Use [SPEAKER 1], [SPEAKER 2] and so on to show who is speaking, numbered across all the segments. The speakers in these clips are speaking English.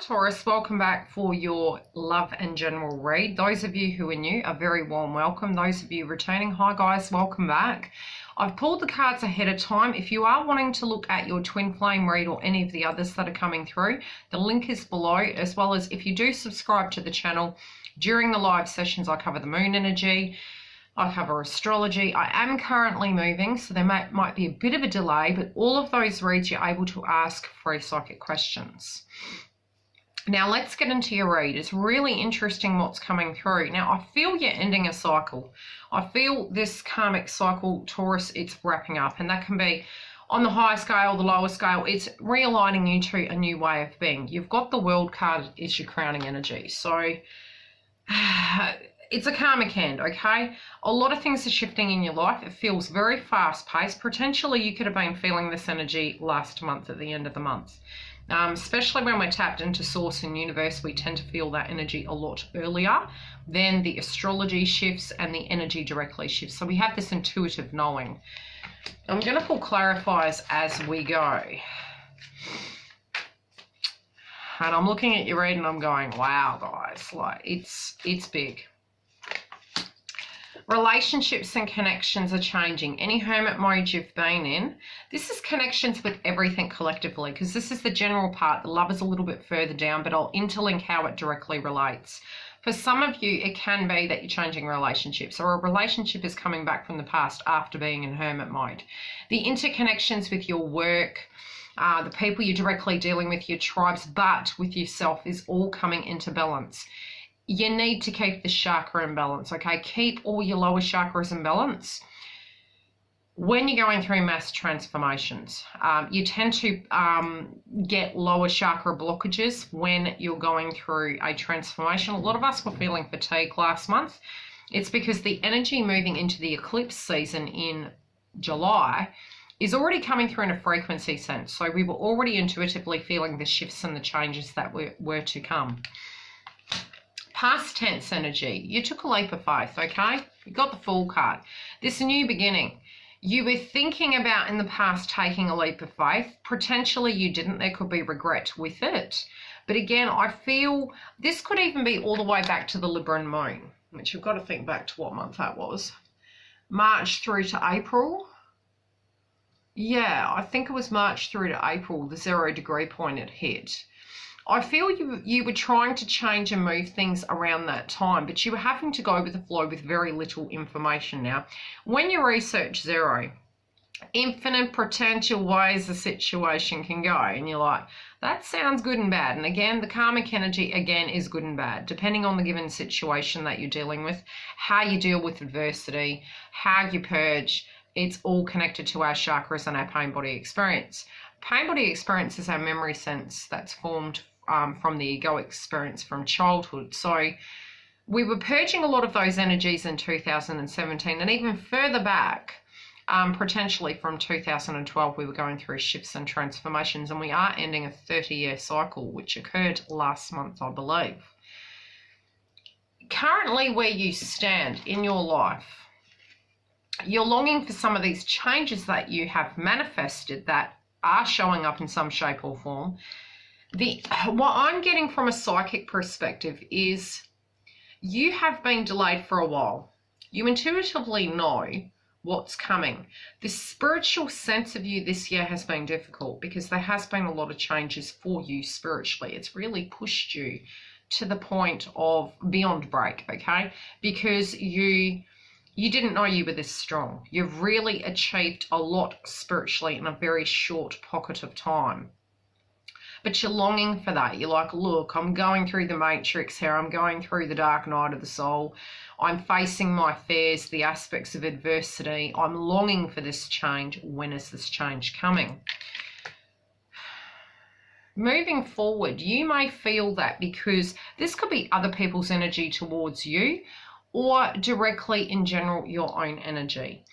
[SPEAKER 1] Taurus, welcome back for your love and general read. Those of you who are new, a very warm welcome. Those of you returning, hi guys, welcome back. I've pulled the cards ahead of time. If you are wanting to look at your twin flame read or any of the others that are coming through, the link is below, as well as if you do subscribe to the channel, during the live sessions I cover the moon energy, I cover astrology. I am currently moving, so there might be a bit of a delay, but all of those reads you're able to ask free psychic questions. Now let's get into your read. It's really interesting what's coming through. Now I feel you're ending a cycle. I feel this karmic cycle, Taurus, it's wrapping up, and that can be on the higher scale, the lower scale. It's realigning you to a new way of being. You've got the World card is your crowning energy. So it's a karmic end, okay? A lot of things are shifting in your life. It feels very fast-paced. Potentially you could have been feeling this energy last month at the end of the month. Especially when we're tapped into source and universe, we tend to feel that energy a lot earlier. Then the astrology shifts and the energy directly shifts. So we have this intuitive knowing. I'm going to pull clarifiers as we go. And I'm looking at your read and I'm going, wow, guys, like it's big. Relationships and connections are changing. Any hermit mode you've been in, this is connections with everything collectively, because this is the general part. The love is a little bit further down, but I'll interlink how it directly relates. For some of you, it can be that you're changing relationships, or a relationship is coming back from the past after being in hermit mode. The interconnections with your work, the people you're directly dealing with, your tribes, but with yourself is all coming into balance. You need to keep the chakra in balance, okay? Keep all your lower chakras in balance. When you're going through mass transformations, you tend to get lower chakra blockages when you're going through a transformation. A lot of us were feeling fatigue last month. It's because the energy moving into the eclipse season in July is already coming through in a frequency sense. So we were already intuitively feeling the shifts and the changes that were to come. Past tense energy, you took a leap of faith, okay? You got the Fool card. This new beginning, you were thinking about in the past taking a leap of faith. Potentially you didn't. There could be regret with it. But again, I feel this could even be all the way back to the Libra moon, which you've got to think back to what month that was. March through to April. Yeah, I think it was March through to April, the 0 degree point it hit. I feel you were trying to change and move things around that time, but you were having to go with the flow with very little information now. When you research zero, infinite potential ways the situation can go, and you're like, that sounds good and bad. And again, the karmic energy, again, is good and bad, depending on the given situation that you're dealing with, how you deal with adversity, how you purge. It's all connected to our chakras and our pain body experience. Pain body experience is our memory sense that's formed from the ego experience from childhood. So we were purging a lot of those energies in 2017, and even further back, potentially from 2012, we were going through shifts and transformations, and we are ending a 30-year cycle, which occurred last month, I believe. Currently, where you stand in your life, you're longing for some of these changes that you have manifested that are showing up in some shape or form. What I'm getting from a psychic perspective is you have been delayed for a while. You intuitively know what's coming. The spiritual sense of you this year has been difficult because there has been a lot of changes for you spiritually. It's really pushed you to the point of beyond break, okay? Because you didn't know you were this strong. You've really achieved a lot spiritually in a very short pocket of time. But you're longing for that. You're like, look, I'm going through the matrix here. I'm going through the dark night of the soul. I'm facing my fears, the aspects of adversity. I'm longing for this change. When is this change coming? Moving forward, you may feel that because this could be other people's energy towards you, or directly in general your own energy.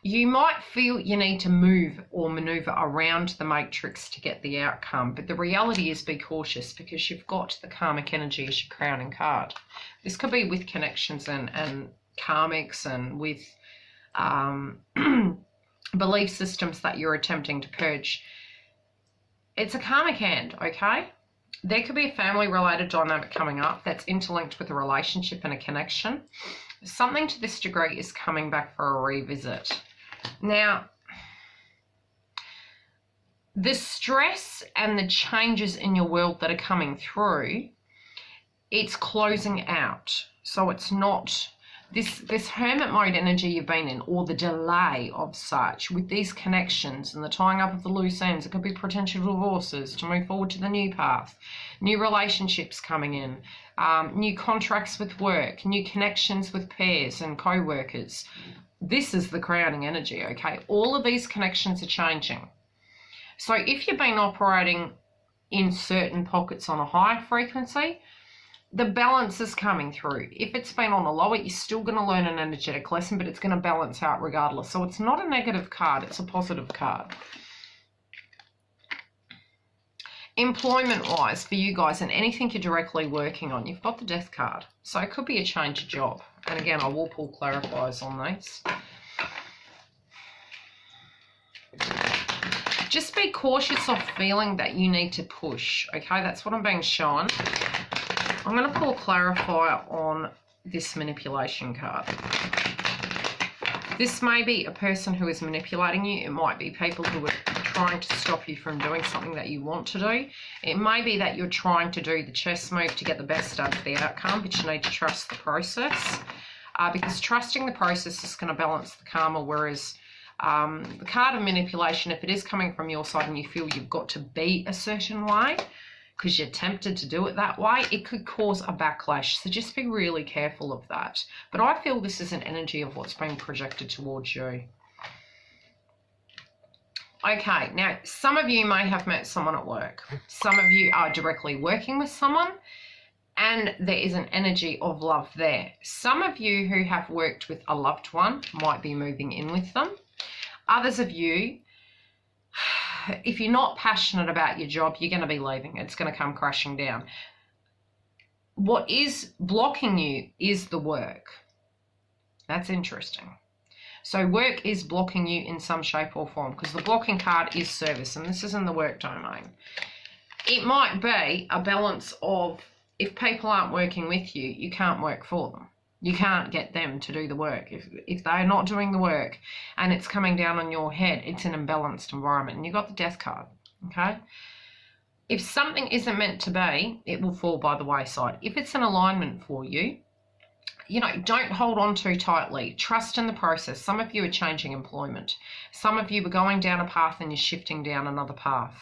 [SPEAKER 1] You might feel you need to move or maneuver around the matrix to get the outcome, but the reality is be cautious because you've got the karmic energy as your crowning card. This could be with connections and karmics and with belief systems that you're attempting to purge. It's a karmic hand, okay? There could be a family-related dynamic coming up that's interlinked with a relationship and a connection. Something to this degree is coming back for a revisit. Now, the stress and the changes in your world that are coming through, it's closing out. So it's not this hermit mode energy you've been in, or the delay of such with these connections and the tying up of the loose ends. It could be potential divorces to move forward to the new path, new relationships coming in, new contracts with work, new connections with peers and co-workers. This is the crowning energy, okay? All of these connections are changing. So if you've been operating in certain pockets on a high frequency, the balance is coming through. If it's been on a lower, you're still going to learn an energetic lesson, but it's going to balance out regardless. So it's not a negative card, it's a positive card. Employment-wise for you guys and anything you're directly working on, you've got the Death card. So it could be a change of job. And again, I will pull clarifiers on these. Just be cautious of feeling that you need to push, okay? That's what I'm being shown. I'm going to pull a clarifier on this manipulation card. This may be a person who is manipulating you. It might be people who are trying to stop you from doing something that you want to do. It may be that you're trying to do the chess move to get the best out of the outcome, but you need to trust the process, because trusting the process is going to balance the karma, whereas the card of manipulation, if it is coming from your side and you feel you've got to be a certain way because you're tempted to do it that way, it could cause a backlash. So just be really careful of that. But I feel this is an energy of what's being projected towards you. Okay, now some of you may have met someone at work. Some of you are directly working with someone, and there is an energy of love there. Some of you who have worked with a loved one might be moving in with them. Others of you, if you're not passionate about your job, you're going to be leaving. It's going to come crashing down. What is blocking you is the work. That's interesting. So work is blocking you in some shape or form, because the blocking card is service, and this is in the work domain. It might be a balance of, if people aren't working with you, you can't work for them. You can't get them to do the work. If they're not doing the work and it's coming down on your head, it's an imbalanced environment. And you've got the Death card, okay? If something isn't meant to be, it will fall by the wayside. If it's an alignment for you, you know, don't hold on too tightly. Trust in the process. Some of you are changing employment. Some of you are going down a path and you're shifting down another path.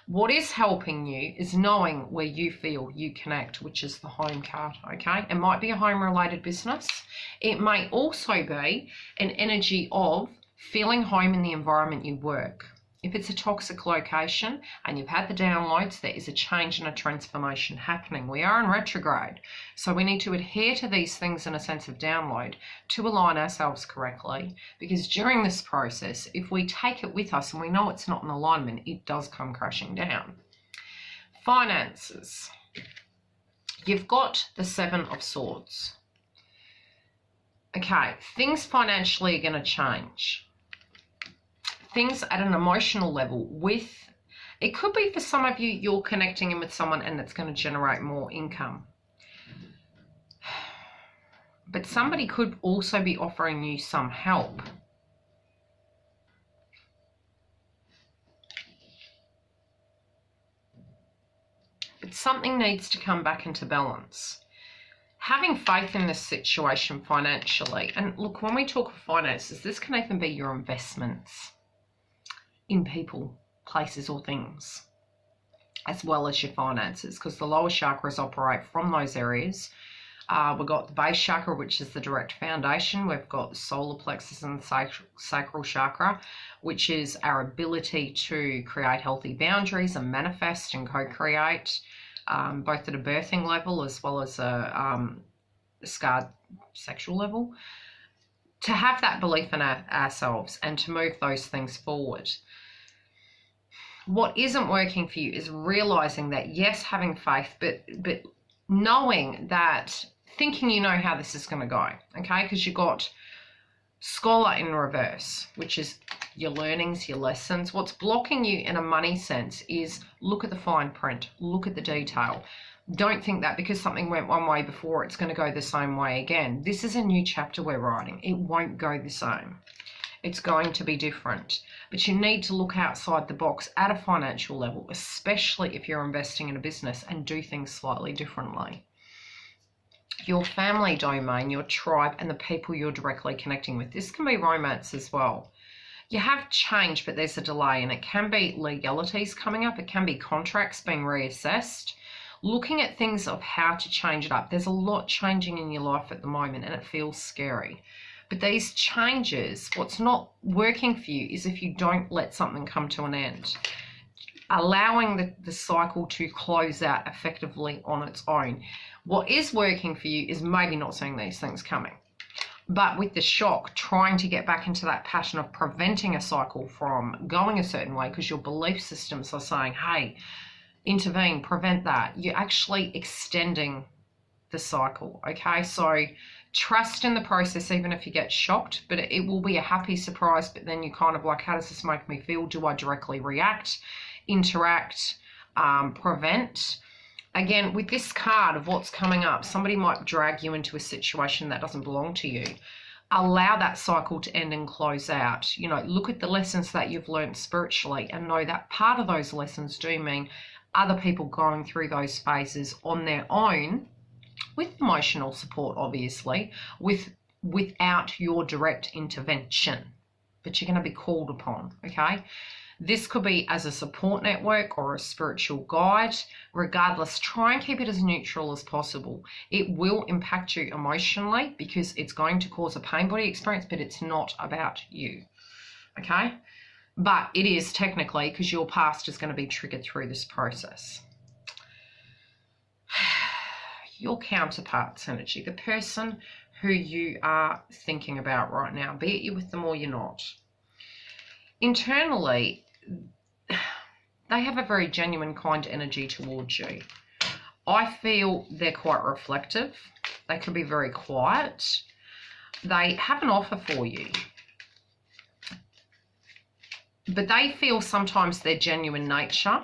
[SPEAKER 1] What is helping you is knowing where you feel you connect, which is the home card, okay? It might be a home-related business. It may also be an energy of feeling home in the environment you work. If it's a toxic location and you've had the downloads, there is a change and a transformation happening. We are in retrograde, so we need to adhere to these things in a sense of download to align ourselves correctly, because during this process, if we take it with us and we know it's not in alignment, it does come crashing down. Finances. You've got the Seven of Swords. Okay, things financially are going to change. Things at an emotional level with, it could be for some of you, you're connecting in with someone and it's going to generate more income. But somebody could also be offering you some help. But something needs to come back into balance. Having faith in this situation financially, and look, when we talk of finances, this can even be your investments in people, places or things, as well as your finances, because the lower chakras operate from those areas. We've got the base chakra, which is the direct foundation. We've got the solar plexus and the sacral chakra, which is our ability to create healthy boundaries and manifest and co-create, both at a birthing level as well as a scarred sexual level. To have that belief in ourselves and to move those things forward. What isn't working for you is realizing that, yes, having faith, but knowing that, thinking you know how this is going to go, okay? Because you've got Scholar in reverse, which is your learnings, your lessons. What's blocking you in a money sense is look at the fine print, look at the detail. Don't think that because something went one way before, it's going to go the same way again. This is a new chapter we're writing. It won't go the same. It's going to be different. But you need to look outside the box at a financial level, especially if you're investing in a business, and do things slightly differently. Your family domain, your tribe, and the people you're directly connecting with. This can be romance as well. You have change, but there's a delay, and it can be legalities coming up. It can be contracts being reassessed. Looking at things of how to change it up. There's a lot changing in your life at the moment, and it feels scary. But these changes, what's not working for you is if you don't let something come to an end. Allowing the cycle to close out effectively on its own. What is working for you is maybe not seeing these things coming. But with the shock, trying to get back into that passion of preventing a cycle from going a certain way because your belief systems are saying, hey, intervene, prevent that. You're actually extending the cycle, okay? So trust in the process even if you get shocked, but it will be a happy surprise, but then you kind of like, how does this make me feel? Do I directly react, interact, prevent? Again, with this card of what's coming up, somebody might drag you into a situation that doesn't belong to you. Allow that cycle to end and close out. You know, look at the lessons that you've learned spiritually and know that part of those lessons do mean other people going through those phases on their own, with emotional support, obviously, without your direct intervention. But you're going to be called upon, okay? This could be as a support network or a spiritual guide. Regardless, try and keep it as neutral as possible. It will impact you emotionally because it's going to cause a pain body experience, but it's not about you, okay? But it is technically because your past is going to be triggered through this process. Your counterpart's energy, the person who you are thinking about right now, be it you're with them or you're not. Internally, they have a very genuine, kind energy towards you. I feel they're quite reflective. They can be very quiet. They have an offer for you. But they feel sometimes their genuine nature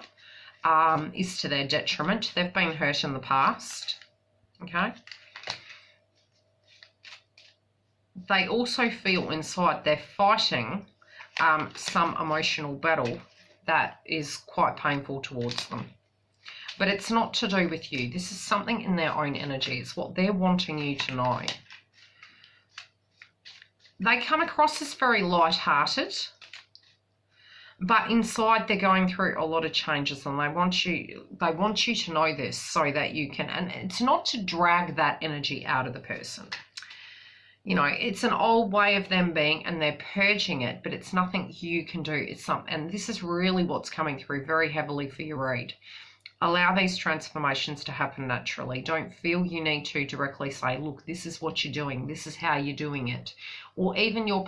[SPEAKER 1] is to their detriment. They've been hurt in the past. Okay. They also feel inside they're fighting some emotional battle that is quite painful towards them. But it's not to do with you. This is something in their own energy. It's what they're wanting you to know. They come across as very light-hearted, but inside they're going through a lot of changes, and they want you to know this so that you can, and it's not to drag that energy out of the person. You know, it's an old way of them being and they're purging it, but it's nothing you can do. It's something, and this is really what's coming through very heavily for your read. Allow these transformations to happen naturally. Don't feel you need to directly say, look, this is what you're doing. This is how you're doing it. Or even your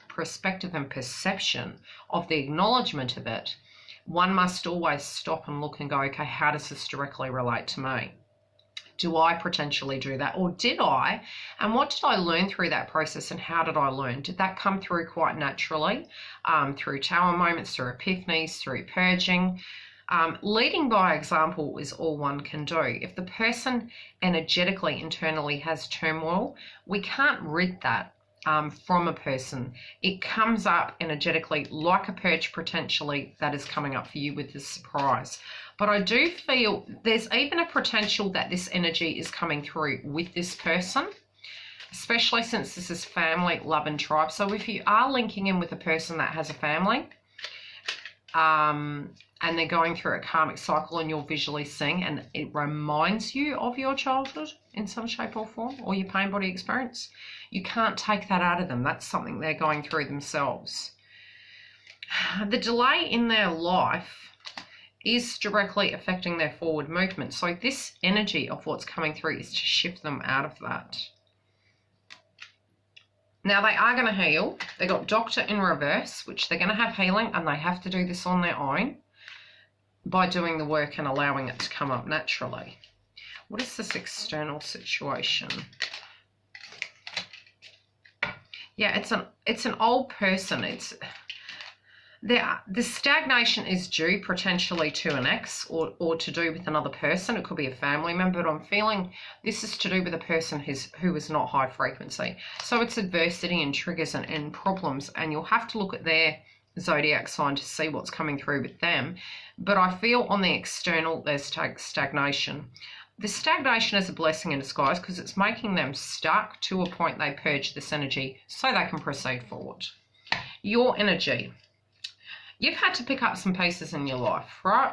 [SPEAKER 1] perspective and perception of the acknowledgement of it. One must always stop and look and go, okay, how does this directly relate to me? Do I potentially do that? Or did I? And what did I learn through that process, and how did I learn? Did that come through quite naturally through tower moments, through epiphanies, through purging? Leading by example is all one can do. If the person energetically, internally has turmoil, we can't rid that from a person. It comes up energetically like a purge potentially that is coming up for you with this surprise. But I do feel there's even a potential that this energy is coming through with this person, especially since this is family, love, and tribe. So if you are linking in with a person that has a family, and they're going through a karmic cycle and you're visually seeing, and it reminds you of your childhood in some shape or form, or your pain body experience, you can't take that out of them. That's something they're going through themselves. The delay in their life is directly affecting their forward movement. So this energy of what's coming through is to shift them out of that. Now they are going to heal. They got Doctor in reverse, which they're going to have healing, and they have to do this on their own by doing the work and allowing it to come up naturally. What is this external situation? Yeah, it's an old person. The stagnation is due potentially to an ex or to do with another person. It could be a family member, but I'm feeling this is to do with a person who is not high frequency. So it's adversity and triggers and problems, and you'll have to look at their zodiac sign to see what's coming through with them. But I feel on the external there's stagnation. The stagnation is a blessing in disguise because it's making them stuck to a point they purge this energy so they can proceed forward. Your energy. You've had to pick up some pieces in your life, right?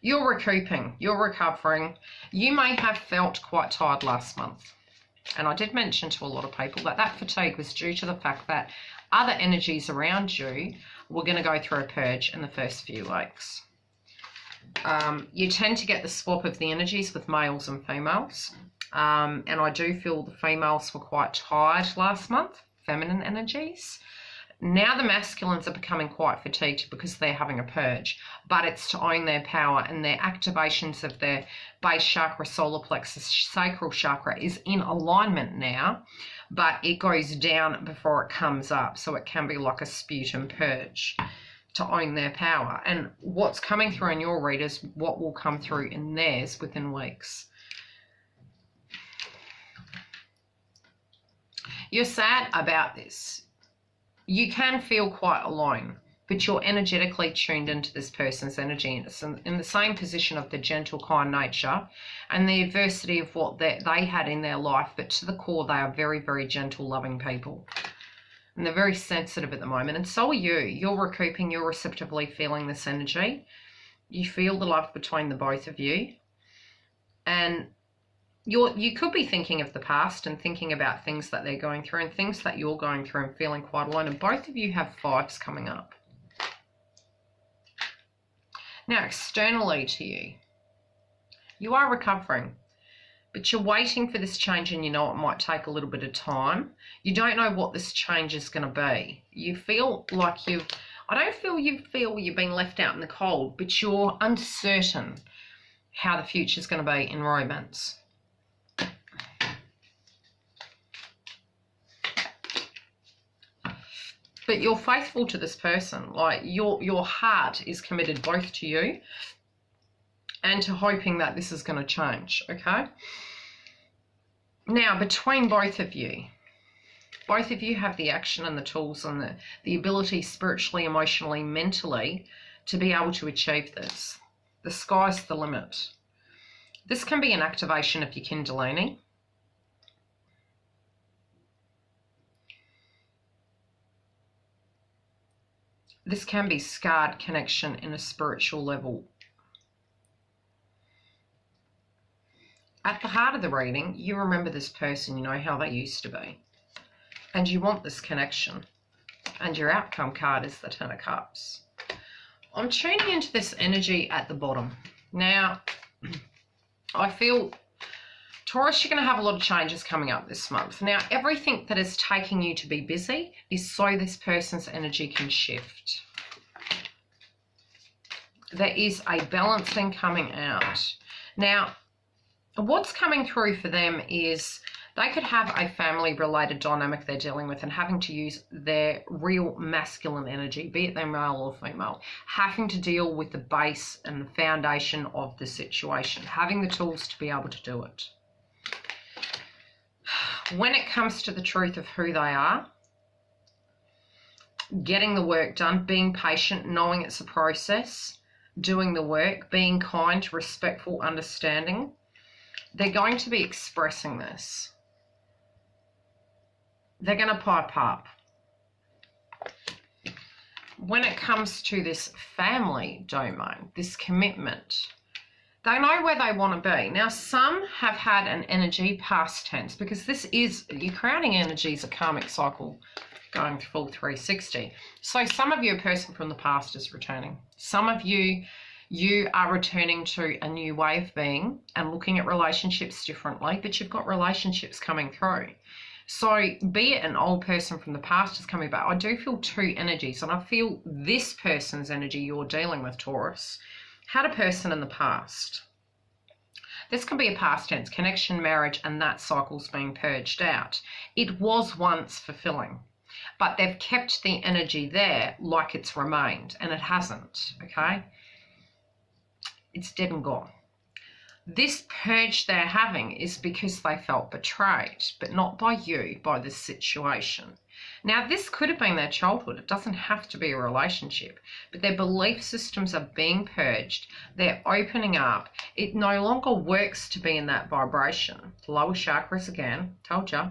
[SPEAKER 1] You're recouping, you're recovering. You may have felt quite tired last month. And I did mention to a lot of people that that fatigue was due to the fact that other energies around you were going to go through a purge in the first few weeks. You tend to get the swap of the energies with males and females. And I do feel the females were quite tired last month, feminine energies. Now the masculines are becoming quite fatigued because they're having a purge, but it's to own their power, and their activations of their base chakra, solar plexus, sacral chakra is in alignment now, but it goes down before it comes up. So it can be like a sputum purge to own their power. And what's coming through in your readers, what will come through in theirs within weeks. You're sad about this. You can feel quite alone, but you're energetically tuned into this person's energy, and it's in the same position of the gentle, kind nature and the adversity of what they had in their life, but to the core, they are very, very gentle, loving people. And they're very sensitive at the moment, and so are you. You're recouping, you're receptively feeling this energy. You feel the love between the both of you, and you could be thinking of the past and thinking about things that they're going through and things that you're going through and feeling quite alone. And both of you have fives coming up. Now, externally to you, you are recovering, but you're waiting for this change, and you know it might take a little bit of time. You don't know what this change is going to be. You feel like I don't feel you've been left out in the cold, but you're uncertain how the future is going to be in romance. But you're faithful to this person. Like your heart is committed both to you and to hoping that this is going to change, okay? Now, between both of you have the action and the tools and the ability spiritually, emotionally, mentally to be able to achieve this. The sky's the limit. This can be an activation of your Kundalini. This can be scarred connection in a spiritual level. At the heart of the reading, you remember this person, you know how they used to be. And you want this connection. And your outcome card is the Ten of Cups. I'm tuning into this energy at the bottom. Now, I feel, Taurus, you're going to have a lot of changes coming up this month. Now, everything that is taking you to be busy is so this person's energy can shift. There is a balancing coming out. Now, what's coming through for them is they could have a family-related dynamic they're dealing with and having to use their real masculine energy, be it they're male or female, having to deal with the base and the foundation of the situation, having the tools to be able to do it. When it comes to the truth of who they are, getting the work done, being patient, knowing it's a process, doing the work, being kind, respectful, understanding, they're going to be expressing this. They're going to pipe up. When it comes to this family domain, this commitment, they know where they want to be. Now, some have had an energy past tense, because this is, your crowning energy is a karmic cycle going full 360. So some of you, a person from the past is returning. Some of you, you are returning to a new way of being and looking at relationships differently, but you've got relationships coming through. So be it an old person from the past is coming back. I do feel two energies, and I feel this person's energy you're dealing with, Taurus, had a person in the past. This can be a past tense, connection, marriage, and that cycle's being purged out. It was once fulfilling. but they've kept the energy there like it's remained, and it hasn't, okay? It's dead and gone. This purge they're having is because they felt betrayed, but not by you, by the situation. Now, this could have been their childhood. It doesn't have to be a relationship, but their belief systems are being purged. They're opening up. It no longer works to be in that vibration. The lower chakras, again, told you,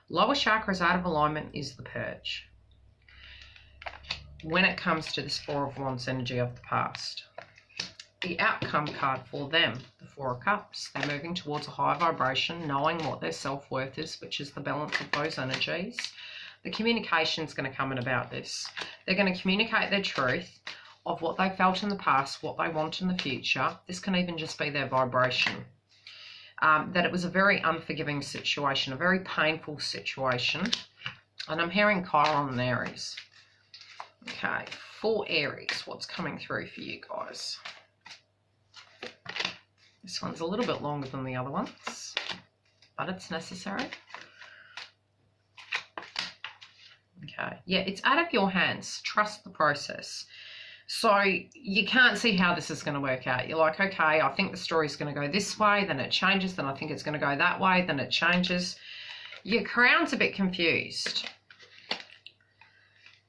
[SPEAKER 1] lower chakras out of alignment is the purge. When it comes to this Four of Wands energy of the past, the outcome card for them, the Four of Cups, they're moving towards a higher vibration, knowing what their self-worth is, which is the balance of those energies. The communication is going to come in about this. They're going to communicate their truth of what they felt in the past, what they want in the future. This can even just be their vibration. That it was a very unforgiving situation, a very painful situation. And I'm hearing Chiron and Aries. Okay, for Aries, what's coming through for you guys? This one's a little bit longer than the other ones, but it's necessary. Okay, yeah, it's out of your hands. Trust the process. So you can't see how this is going to work out. You're like, okay, I think the story's going to go this way, then it changes, then I think it's going to go that way, then it changes. Your crown's a bit confused.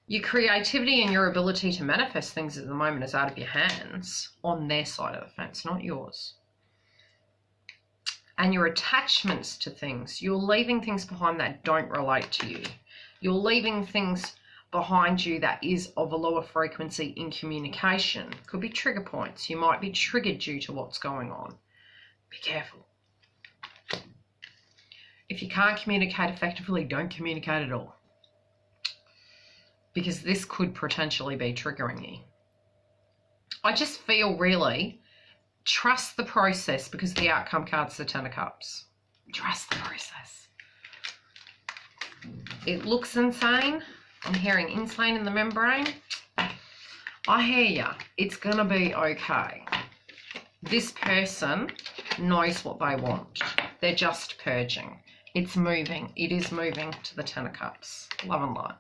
[SPEAKER 1] Your creativity and your ability to manifest things at the moment is out of your hands on their side of the fence, not yours. And your attachments to things, you're leaving things behind that don't relate to you. You're leaving things behind you that is of a lower frequency in communication. Could be trigger points. You might be triggered due to what's going on. Be careful. If you can't communicate effectively, don't communicate at all. Because this could potentially be triggering you. I just feel really, trust the process, because the outcome card's the Ten of Cups. Trust the process. It looks insane. I'm hearing insane in the membrane. I hear ya. It's going to be okay. This person knows what they want. They're just purging. It's moving. It is moving to the Ten of Cups. Love and light.